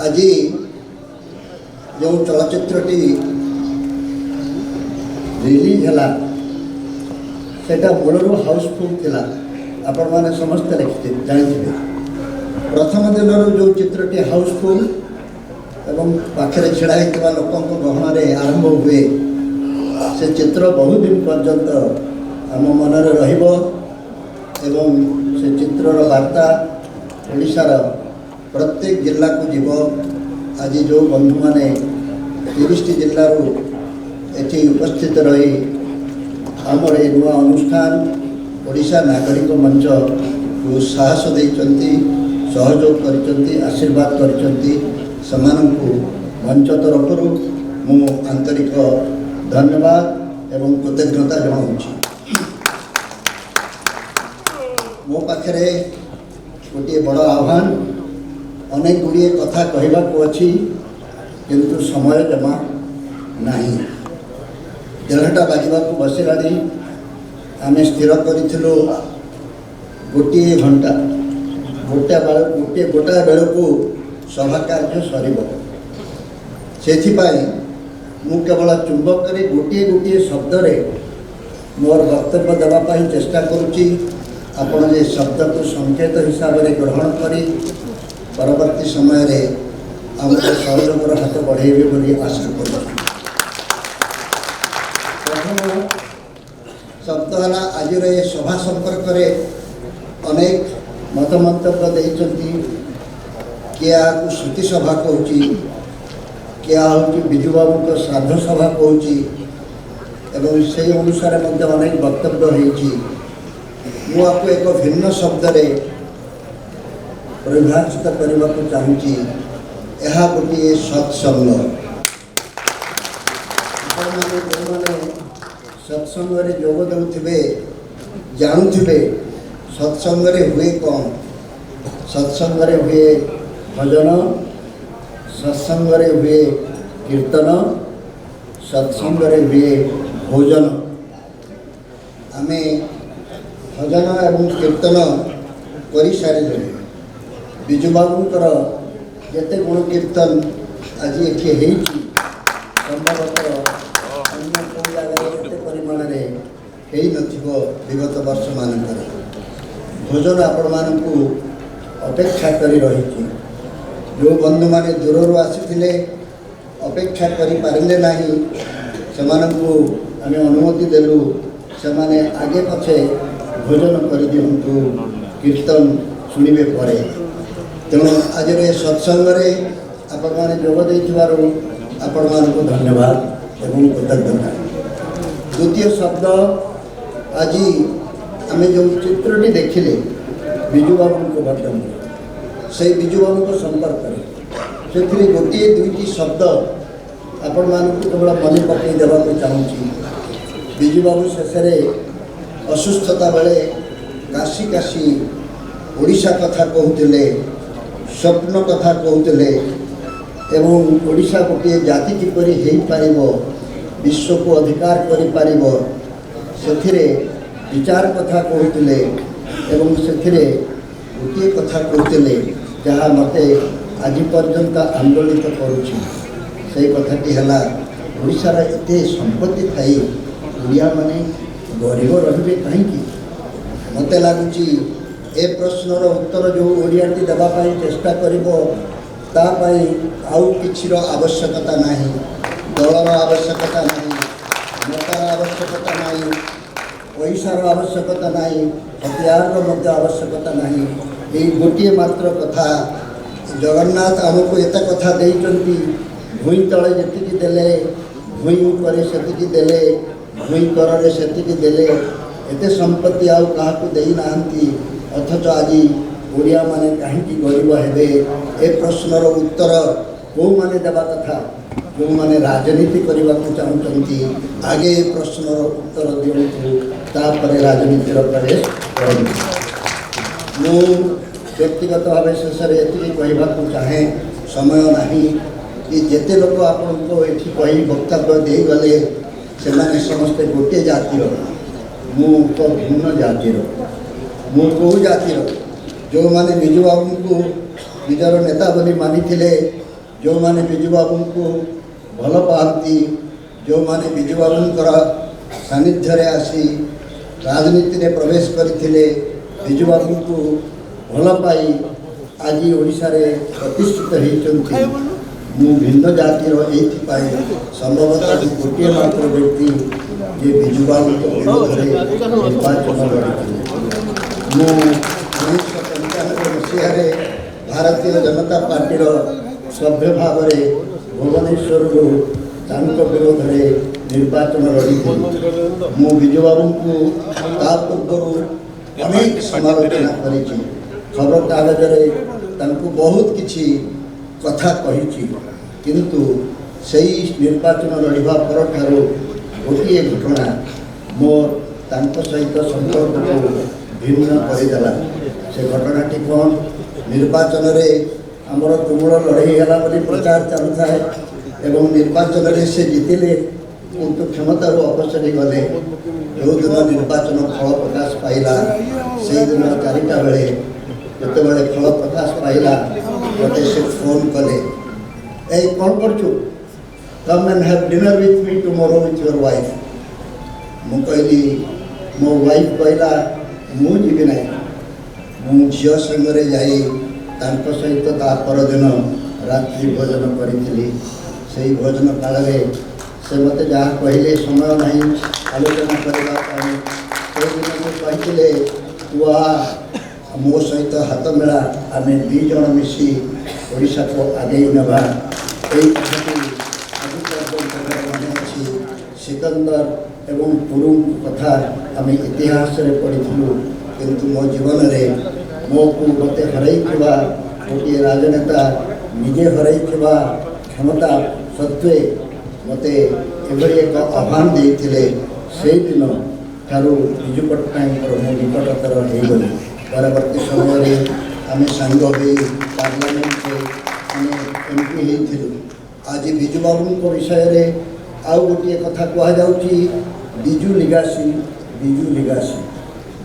आज जो चलचित्रटी रिलीज है सेटा मूलर हाउसफुल थिला आपण माने समस्त लिखिते जानिथिबे। प्रथम दिन जो चित्रटी हाउसफुल एवं पाखे छिड़ा होता लोक गहन आरंभ हुए से चित्र बहुत दिन पर्यंत आम मन रहिबो एवं से चित्रर वार्ता ओडिशार प्रत्येक जिला को जीव। आज जो बंधु माने 30 जिलू एटी उपस्थित रही आमर ए नुआ अनुष्ठान ओडिशा नागरिक मंच को साहस देइचंती, सहयोग करचंती, आशीर्वाद करचंती। समानंकु मंच तरफ मु आंतरिक धन्यवाद एवं कृतज्ञता जनाऊँगी। मो पाखे गोटे बड़ आह्वान, अनेक गुड़िए कथा कहवाक अच्छी किंतु समय जमा नहीं। 1:30 बाजवाक बसला आम स्थिर करूँ गोटे घंटा गोटाए बेल को सभा कार्य सर से केवल चुंबक गोटे गोटे शब्द मोर वक्तव्य देवाई चेष्टा करुच्ची। आपण जे शब्द को संकेत हिसाब से ग्रहण करी परवर्ती समय रे आमको सहयोगर हाथ बढ़ेबे बोली आशा करूँ। प्रथम शब्द है आज सभा संपर्क में अनेक मत मंतव्य देइचंती। किए को श्रुति सभा कहूँ, क्या हूँ विजु बाबू को श्राद्ध सभा कहूँ एवं से अनुसार अनेक वक्तव्य होती। मु आपको एक भिन्न शब्द रे परिभाषित करने को चाहूँगी। यह गोटे सत्संग। जो सत्संग जोग देउथिबे जानुथिबे सत्संग हुए कौन? सत्संग हुए भजन, सत्संग हुए कीर्तन, सत्संग हुए भोजन। आमे भजन एवं कीर्तन कर सारे विजु बाबूंकर जिते गुण कीर्तन आज ये संभवतः अन्य कौ जगह ये परिमाण विगत वर्ष मानक भोजन आपण मानू अपेक्षा कर रही। जो बंधु माने दूर आसी अपेक्षा करें ना से आम अनुमति देलु से आगे पछे भोजन कर दिंतु, कीर्तन शुणवे पर। तेणु आज सत्संग आपण मैंने जोग आपण मानक धन्यवाद एवं कृतज्ञता। द्वितीय शब्द आज आम जो चित्रटी देखिले विजु बाबू को बर्तन से विजु बाबू को संपर्क से गोटे दुईटी शब्द आपण मानक केवल मन पकई देवाक चाहूँगी। विजु बाबू शेष असुस्थता बेले काशी काशी ओडिशा कथा कहते, स्वप्न कथा कहते एवं ओडिशा गोटे जाति किपरि हो पार विश्व को अधिकार कर विचार कथा कहते एवं से गोटे कथा कहते जहाँ मत आज पर्यंत आंदोलित करुच्ची। से कथाटी है ओडिशार एत संपत्ति थी ओडिया माने गरीब रे कहीं मत लगुच ए प्रश्नर उत्तर जो ओडियाटी देवाई चेष्टा करपाई आउ किछिर आवश्यकता नहीं, दलर आवश्यकता नहीं, नेतार आवश्यकता नहीं, पैसार आवश्यकता नहीं, हथियार आवश्यकता नहीं। ये गोटे मात्र कथा जगन्नाथ आमको एत कथा देइचंती। भूई तले जी देले, भूई ऊपर से देले, भूई कर से देले, एत संपत्ति आउ क्या देना। अथच आज ओडिया माने कहीं गरीब हेबे ए प्रश्नर उत्तर कौ माने देवा कथा जो माने राजनीति करने को चाहते आगे प्रश्नर उत्तर दिंतु तापर राजनीतिर प्रवेश करूँ। मु व्यक्तिगत भाव शेष ये कहवाक चाहे समय नहीं कि जिते लोक आपको ये कही वक्तव्य दे गले से समस्ते गोटे जातिर मु तो भिन्न जातिर मु कौ जातिर जो माने विजु बाबू को निजर नेता बोली मानी जो माने बिजू बाबू को भल पाती, जो माने बिजू बाबूंकर सानिध्य आसी राजनीति में प्रवेश करते बिजू बाबू को भल पाई आज ओडिशा रे प्रतिष्ठित होती। मु भिन्न जातिर एपाई संभवतः गोटे मात्र व्यक्ति जे बिजू बाबू विरोध में निर्वाचन लड़ी। मु 1995 मसीह भारतीय जनता पार्टीर सभ्य भाव में भुवनेश्वर विरोध में निर्वाचन लड़ी। मु बिजू बाबू को पूर्व अनेक समालोचना करी, खबर कागज बहुत किछि कथा कही, किंतु सही निर्वाचन लड़वा पर गोटे घटना मोर सहित संपर्क को भिन्न करदेला। से घटनाटी कौन? निर्वाचन में आमर तुमुल लड़ई है प्रचार चलू थाए एवं निर्वाचन में से जीतिले किंतु क्षमतार अपसरी गले। जो दिन निर्वाचन फल प्रकाश पाइला से दिन 4टा बेले जिते बड़े फल प्रकाश पाइला मत से फोन कले, ए कौन करचु, come and have dinner with me tomorrow with your wife. मु कहली मो वाइफ कहला मु जीवी ना, मु झील संगे जाई सहित परदिन रात्रि भोजन करी। से भोजन काल से मत जहाँ कहले समय नहीं आलोचना करने कहते वह मो सहित हाथ मेला आम 2 जन मिसी ओडिशा को आगे नवा। सिकंदर एवं पुरुम कथा आम इतिहास पढ़ी, किंतु मो जीवन में मो को मत हरई गोटे राजनेता निजे हरई क्षमता सत्वे मत एक आह्वान देते से दिन ठारू बिजू पट्टनायक मो निकटतर हो गली। परवर्ती समय आम सांग हो पार्लियामेंट एमपी होती। आज बिजू बाबू विषय आउ गोटे कथा कहुच्छी बिजू लिगासी।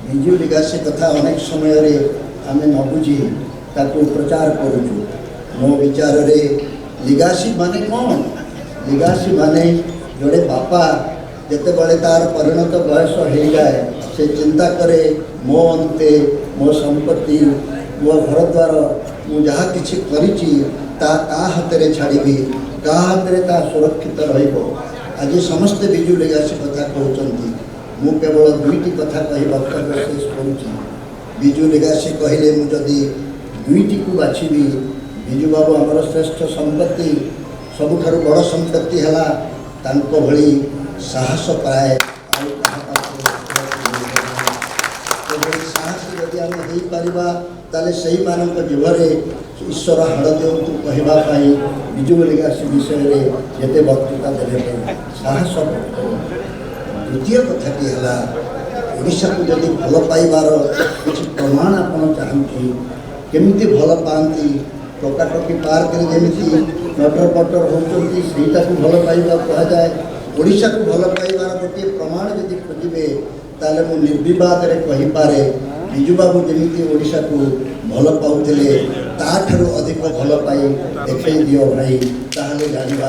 बिजू लिगासी कथा अनेक समय आम न बुझी ताकू प्रचार करुचु। मो विचार रे लिगासी माने कौन? लिगासी माने जोड़े बापा जिते बड़े तार परिणत बयस हो जाए से चिंता करे मो अंते मो संपत्ति मो घर द्वार मु जहाँ किसी करिछि ता हाथ में छाड़ी क्या हाथ में ता सुरक्षित रहिबो। आज समस्ते बिजू लिगासी कथा कहते, मु केवल 2टी कथा कही वक्तव्य शेष करुछि। बिजू लिगासी कहले मुझे 2टी को बाछी बिजू बाबू आमर श्रेष्ठ संपत्ति, सबुठारु बड़ संपत्ति है भली साहस पाए। साहस जदि आम हो पारे से जीवने ईश्वर हाड़ दिंतु कहवाई बिजू लिगासी विषय में जिते वक्तृता देने साहस। द्वितीय कथाटी है ओडिशा को जदि भल पाइबार किसी प्रमाण आपड़ चाहती केमती भल पाती टोकाटोकी पार्क जमी नटर पटर होती सहीटा को भल पाइबा कहुए। ओडिशा को भल पाइबार गोटे प्रमाण जदि खोजे ताले मु निर्विवाद कहीपे बिजू बाबू जमी ओडिशा को भल पाऊले ताठू अधिक भल पाई देखई दियो भाई ताहले जानिबा।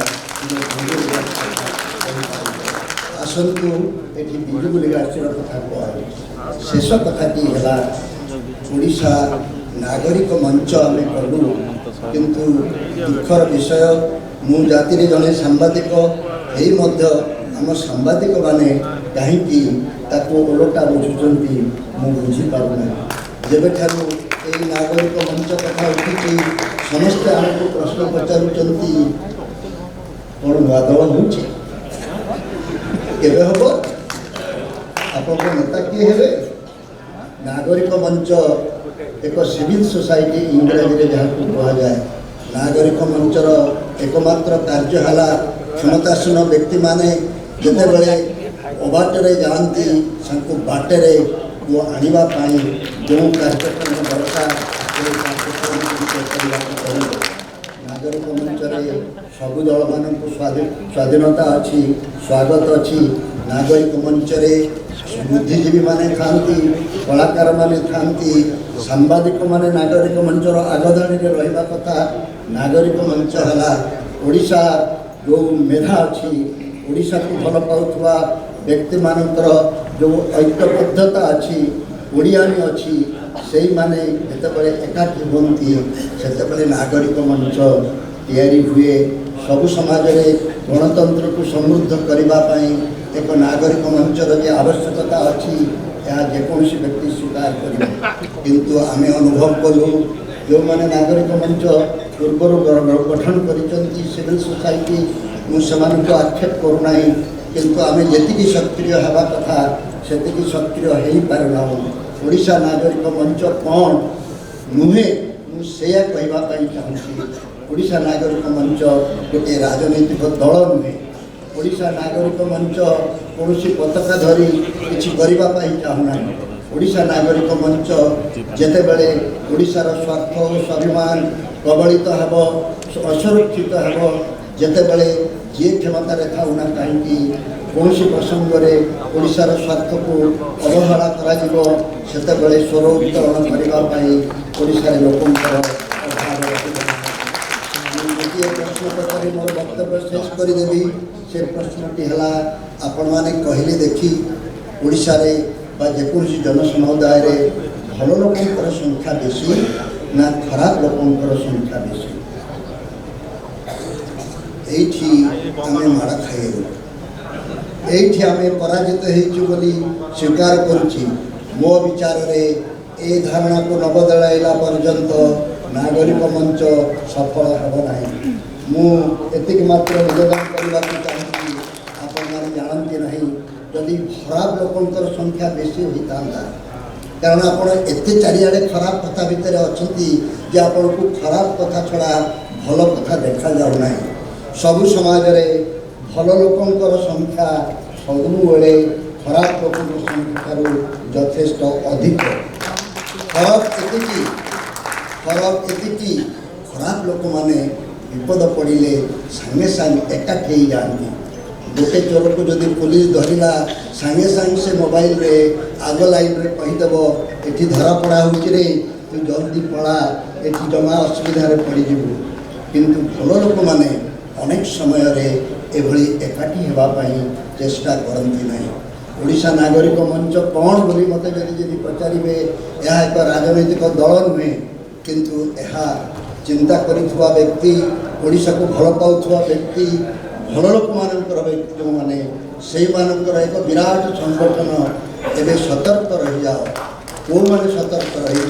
आसतु ये बिजू लिगासी कथा कह शेष कथाटी है ओडिशा नागरिक मंच आम कलु, किंतु दुखर विषय मु जाति जड़े सांबादिक आम सांबादिक माने कहीं ओलटा बुझुंट मु बुझीपारूना। जेबे ठारू ये नागरिक मंच कथा उठी समस्ते आमको प्रश्न पचारुंट कौन नुआ दल हो हम आप नेता किए हे? नागरिक मंच एक सिविल सोसाइटी इंग्राजी जहाँ कह जाए। नागरिक मंचर एकमात्र कार्य है क्षमतासीन व्यक्ति माने जिते बड़े अबाटे जाती बाटे वो आने जो कार्यक्रम दरकार नागरिक मंच सबु दल मान स्वाधीनता अच्छी स्वागत अच्छी। नागरिक मंच बुद्धिजीवी माने थांती, कलाकार माने थांती, ସାମ୍ବାଦିକ ମାନେ ନାଗରିକ ମଞ୍ଚର ଆଗଧାଡ଼ିରେ ରହିବା କଥା। ନାଗରିକ ମଞ୍ଚ ହେଲା ଓଡ଼ିଶା ଯେଉଁ ମେଧା ଅଛି, ଓଡ଼ିଶାକୁ ଭଲ ପାଉଥିବା ବ୍ୟକ୍ତିମାନଙ୍କର ଯେଉଁ ଐକ୍ୟବଦ୍ଧତା ଅଛି, ଓଡ଼ିଆଣୀ ଅଛି, ସେଇମାନେ ଯେତେବେଳେ ଏକାଠି ହୁଅନ୍ତି ସେତେବେଳେ ନାଗରିକ ମଞ୍ଚ ତିଆରି ହୁଏ। ସବୁ ସମାଜରେ ଗଣତନ୍ତ୍ରକୁ ସମୃଦ୍ଧ କରିବା ପାଇଁ ଏକ ନାଗରିକ ମଞ୍ଚର ଯେ ଆବଶ୍ୟକତା ଅଛି ଏହା ଯେକୌଣସି ବ୍ୟକ୍ତି ସ୍ୱୀକାର କରିବେ। କିନ୍ତୁ ଆମେ ଅନୁଭବ କଲୁ ଯେଉଁମାନେ ନାଗରିକ ମଞ୍ଚ ପୂର୍ବରୁ ଗଠନ କରିଛନ୍ତି ସିଭିଲ୍ ସୋସାଇଟି, ମୁଁ ସେମାନଙ୍କୁ ଆକ୍ଷେପ କରୁନାହିଁ, କିନ୍ତୁ ଆମେ ଯେତିକି ସକ୍ରିୟ ହେବା କଥା ସେତିକି ସକ୍ରିୟ ହୋଇପାରୁନାହୁଁ। ଓଡ଼ିଶା ନାଗରିକ ମଞ୍ଚ କ'ଣ ନୁହେଁ ମୁଁ ସେଇଆ କହିବା ପାଇଁ ଚାହୁଁଛି। ଓଡ଼ିଶା ନାଗରିକ ମଞ୍ଚ ଗୋଟିଏ ରାଜନୈତିକ ଦଳ ନୁହେଁ। ଓଡ଼ିଶା ନାଗରିକ ମଞ୍ଚ କୌଣସି ପତାକା ଧରି କିଛି କରିବା ପାଇଁ ଚାହୁଁନାହିଁ। ଓଡ଼ିଶା ନାଗରିକ ମଞ୍ଚ ଯେତେବେଳେ ଓଡ଼ିଶାର ସ୍ୱାର୍ଥ ଓ ସ୍ୱାଭିମାନ କବଳିତ ହେବ, ଅସୁରକ୍ଷିତ ହେବ, ଯେତେବେଳେ ଯିଏ କ୍ଷମତାରେ ଥାଉ ନା କାହିଁକି କୌଣସି ପ୍ରସଙ୍ଗରେ ଓଡ଼ିଶାର ସ୍ୱାର୍ଥକୁ ଅବହେଳା କରାଯିବ, ସେତେବେଳେ ସ୍ୱର ଉତ୍ତୋଳନ କରିବା ପାଇଁ ଓଡ଼ିଶାରେ ଲୋକଙ୍କର ଅଭାବ ରହିବ। ମୁଁ ଗୋଟିଏ ପ୍ରଶ୍ନ ପଚାରି ମୋର ବକ୍ତବ୍ୟ ଶେଷ କରିଦେବି। ସେ ପ୍ରଶ୍ନଟି ହେଲା, ଆପଣମାନେ କହିଲେ ଦେଖି ଓଡ଼ିଶାରେ ବା ଯେକୌଣସି ଜନସମୁଦାୟରେ ଭଲ ଲୋକଙ୍କର ସଂଖ୍ୟା ବେଶୀ ନା ଖରାପ ଲୋକଙ୍କର ସଂଖ୍ୟା ବେଶୀ? এইটি আমি মাড় খাইগলু, এইটি আমি পরাজিত হয়েছি বলে স্বীকার করছি। মো বিচারে এই ধারণাকে ন বদলাইলা পর্যন্ত নাগরিক মঞ্চ সফল হব না। মু এতিক মাত্র নিবেদন করা চাহুছি, আপনার জাঁতি না যদি খারাপ লোকর সংখ্যা বেশি হয়ে था, কারণ আপনার এতে চারিআড়ে খারাপ কথা ভিতরে অনেক যে আপনার খারাপ কথা ছড়া ভাল কথা দেখা যাও না। सबु समाज रे भल लोकंकर संख्या सबुबले खराब लोक संख्यार यथेष्ट अधिक। फरक एति खराब लोक माने विपद पड़े सांगे सांगे एकाठी जाती। गोटे चोर को जदि पुलिस धरला सांगे सांगे से मोबाइल रे आग लाइन रे कहीदेव एटी धरा पड़ा होरे तू जल्दी पड़ा एटी जमा असुविधा पड़ीजु। किंतु भल लोक माने अनेक समय एभली एकाठी होगापी चेष्टा करती ना। ओडिशा नागरिक मंच कौन बोली मत जदि पचारे यह एक राजनैतिक दल नुहे, किंतु यह चिंता करुवा व्यक्ति, ओडिशा को भल पाउथुवा व्यक्ति, भल लोक मानकर व्यक्ति जो माने से मानकर एक विराट संगठन। एवं सतर्क रही जाओ। कौ मैंने सतर्क रही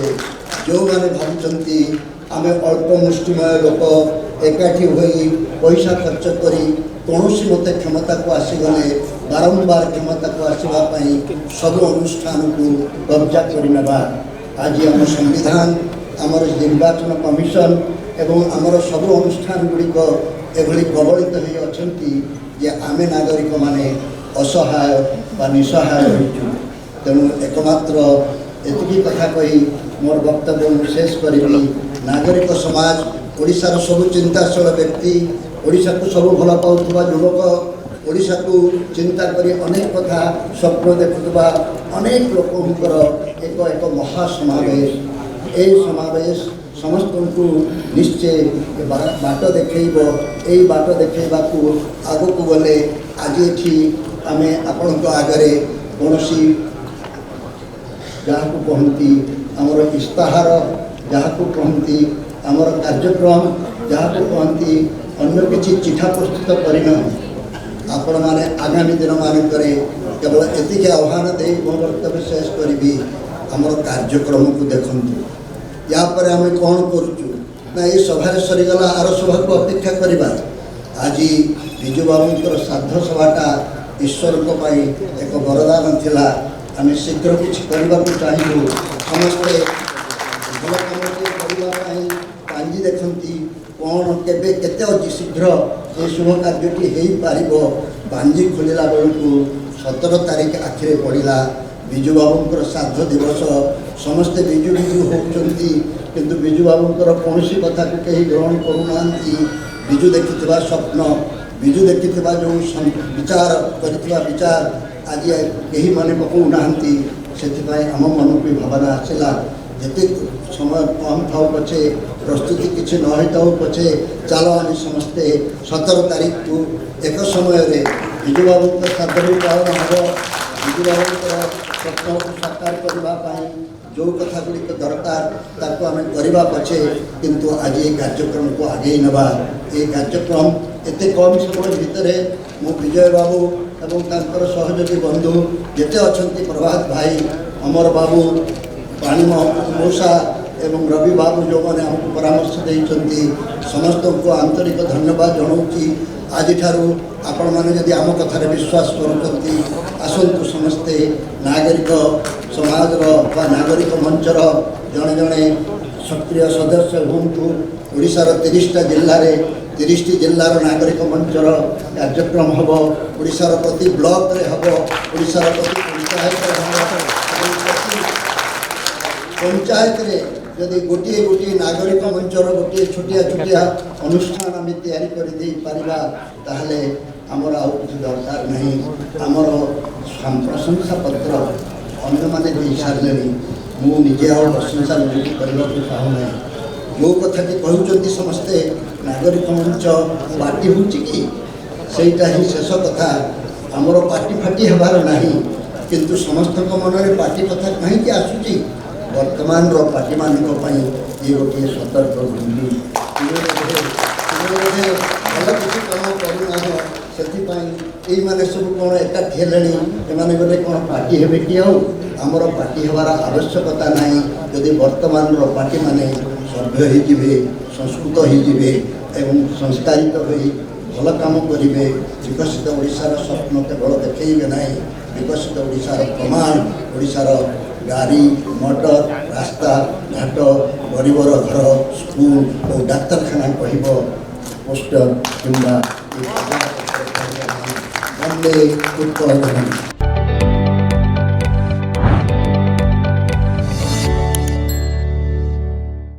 जो मैंने भावुंट आम अल्प मुष्टिमय लोक एकाठी होई पैसा खर्च करी कौन मत क्षमता को आसीगले बारंबार क्षमता को आसवाई सब अनुष्ठान को कब्जा करनेबा। आज आम संविधान, आमर निर्वाचन कमिशन एवं आमर सब अनुष्ठान गुड़िक एभली कबलित हो अछंती जे आमे नागरिक माने असहाय बा निसहाय होइछु। तेणु एकमात्र एतिकी कथा कही मोर वक्तव्य शेष करी। नागरिक समाज ओडिशार सब चिंताशील व्यक्ति, ओडिशा को सब भल पाउथुवा युवक, ओडिशा को चिंता करी अनेक कथा स्वप्न देखुवा अनेक लोकंकर एक एक महासमावेश। ए समावेश समस्त को निश्चय बाट देखब। यही बाट देखा आग को गले आज ये आम आपण आगे कौन जहाँ को कहती आमर इस्ताहार, जहाँ को कहती आमर कार्यक्रम, जहाँ को कहती अन्य किसी चिठा प्रस्तुत करना। आपण मैंने आगामी दिन मानक केवल एति आह्वान दे मो वक्तव्य शेष करी। आमर कार्यक्रम को देखु यापर आम कौन करुचु ना ये सभा सरीगला आर सभा को अपेक्षा करवा। आज विजु बाबूर श्राद्ध सभाटा ईश्वर एक वरदान थिला। आम शीघ्र किसी करने को चाहूँ समस्ते भल कम करने पांजी देखती कौन केबे केते अति शीघ्र ये शुभ कार्यटी हो पार। पांजी खोलला बेलू 17 तारीख आखिरे पड़ा विजु बाबूर श्राद्ध दिवस। समस्ते विजु विजु होती किंतु विजु बाबूर कौन कथा को कहीं ग्रहण करूना। विजु देखि स्वप्न, विजु देखि जो विचार विचार आज कहीं मन पकाऊना से आम मन को भावना आसला ଯେତେ ସମୟ କମ୍ ଥାଉ ପଛେ ପ୍ରସ୍ତୁତି କିଛି ନ ହୋଇଥାଉ ପଛେ ଚାଲ ଆମେ ସମସ୍ତେ 17 ତାରିଖକୁ ଏକ ସମୟରେ ବିଜୁବାବୁଙ୍କ ଶ୍ରାଦ୍ଧ ପାଳନ ହେବ। ବିଜୁବାବୁଙ୍କର ସ୍ୱପ୍ନକୁ ସାକାର କରିବା ପାଇଁ ଯେଉଁ କଥା ଗୁଡ଼ିକ ଦରକାର ତାକୁ ଆମେ କରିବା ପଛେ କିନ୍ତୁ ଆଜି ଏ କାର୍ଯ୍ୟକ୍ରମକୁ ଆଗେଇ ନେବା। ଏ କାର୍ଯ୍ୟକ୍ରମ ଏତେ କମ୍ ସମୟ ଭିତରେ ମୁଁ ବିଜୟ ବାବୁ ଏବଂ ତାଙ୍କର ସହଯୋଗୀ ବନ୍ଧୁ ଯେତେ ଅଛନ୍ତି, ପ୍ରଭାତ ଭାଇ, ଅମର ବାବୁ, ପାଣି ମଉସା ଏବଂ ରବି ବାବୁ ଯେଉଁମାନେ ଆମକୁ ପରାମର୍ଶ ଦେଇଛନ୍ତି ସମସ୍ତଙ୍କୁ ଆନ୍ତରିକ ଧନ୍ୟବାଦ ଜଣାଉଛି। ଆଜିଠାରୁ ଆପଣମାନେ ଯଦି ଆମ କଥାରେ ବିଶ୍ୱାସ କରୁଛନ୍ତି, ଆସନ୍ତୁ ସମସ୍ତେ ନାଗରିକ ସମାଜର ବା ନାଗରିକ ମଞ୍ଚର ଜଣେ ଜଣେ ସକ୍ରିୟ ସଦସ୍ୟ ହୁଅନ୍ତୁ। ଓଡ଼ିଶାର 30ଟା ଜିଲ୍ଲାରେ 30ଟି ଜିଲ୍ଲାର ନାଗରିକ ମଞ୍ଚର କାର୍ଯ୍ୟକ୍ରମ ହେବ। ଓଡ଼ିଶାର ପ୍ରତି ବ୍ଲକରେ ହେବ, ଓଡ଼ିଶାର ପ୍ରତି ପଞ୍ଚାୟତରେ ହେବ ଏବଂ ପ୍ରତି ପଞ୍ଚାୟତରେ ଯଦି ଗୋଟିଏ ଗୋଟିଏ ନାଗରିକ ମଞ୍ଚର ଗୋଟିଏ ଛୋଟିଆ ଛୋଟିଆ ଅନୁଷ୍ଠାନ ଆମେ ତିଆରି କରିଦେଇପାରିବା ତାହେଲେ ଆମର ଆଉ କିଛି ଦରକାର ନାହିଁ। ଆମର ପ୍ରଶଂସା ପତ୍ର ଅନ୍ୟମାନେ ଦେଇସାରିଲେଣି, ମୁଁ ନିଜେ ଆଉ ପ୍ରଶଂସା ନିଜକୁ କରିବାକୁ ଚାହୁଁନାହିଁ। ଯେଉଁ କଥାଟି କହୁଛନ୍ତି ସମସ୍ତେ ନାଗରିକ ମଞ୍ଚ ପାର୍ଟି ହେଉଛି କି, ସେଇଟା ହିଁ ଶେଷ କଥା। ଆମର ପାର୍ଟି ଫାଟି ହେବାର ନାହିଁ, କିନ୍ତୁ ସମସ୍ତଙ୍କ ମନରେ ପାର୍ଟି କଥା କାହିଁକି ଆସୁଛି? ବର୍ତ୍ତମାନର ପାର୍ଟିମାନଙ୍କ ପାଇଁ ଇଏ ଗୋଟିଏ ସତର୍କ ଭୂମି। ଭଲ କିଛି କାମ କରୁନାହିଁ, ସେଥିପାଇଁ ଏଇମାନେ ସବୁ କ'ଣ ଏକାଠି ହେଲେଣି, ଏମାନେ ଗୋଟେ କ'ଣ ପାର୍ଟି ହେବେ କି? ଆଉ ଆମର ପାର୍ଟି ହେବାର ଆବଶ୍ୟକତା ନାହିଁ। ଯଦି ବର୍ତ୍ତମାନର ପାର୍ଟିମାନେ ସଭ୍ୟ ହୋଇଯିବେ, ସଂସ୍କୃତ ହୋଇଯିବେ ଏବଂ ସଂସ୍କାରିତ ହୋଇ ଭଲ କାମ କରିବେ, ବିକଶିତ ଓଡ଼ିଶାର ସ୍ୱପ୍ନ କେବଳ ଦେଖେଇବେ ନାହିଁ, ବିକଶିତ ଓଡ଼ିଶାର ପ୍ରମାଣ, ଓଡ଼ିଶାର ଗାଡ଼ି ମଟର, ରାସ୍ତା ଘାଟ, ଗରିବର ଘର, ସ୍କୁଲ ଓ ଡାକ୍ତରଖାନା କହିବ ପୋଷ୍ଟର କିମ୍ବା ବନ୍ଦେ ଉତ୍କଳ।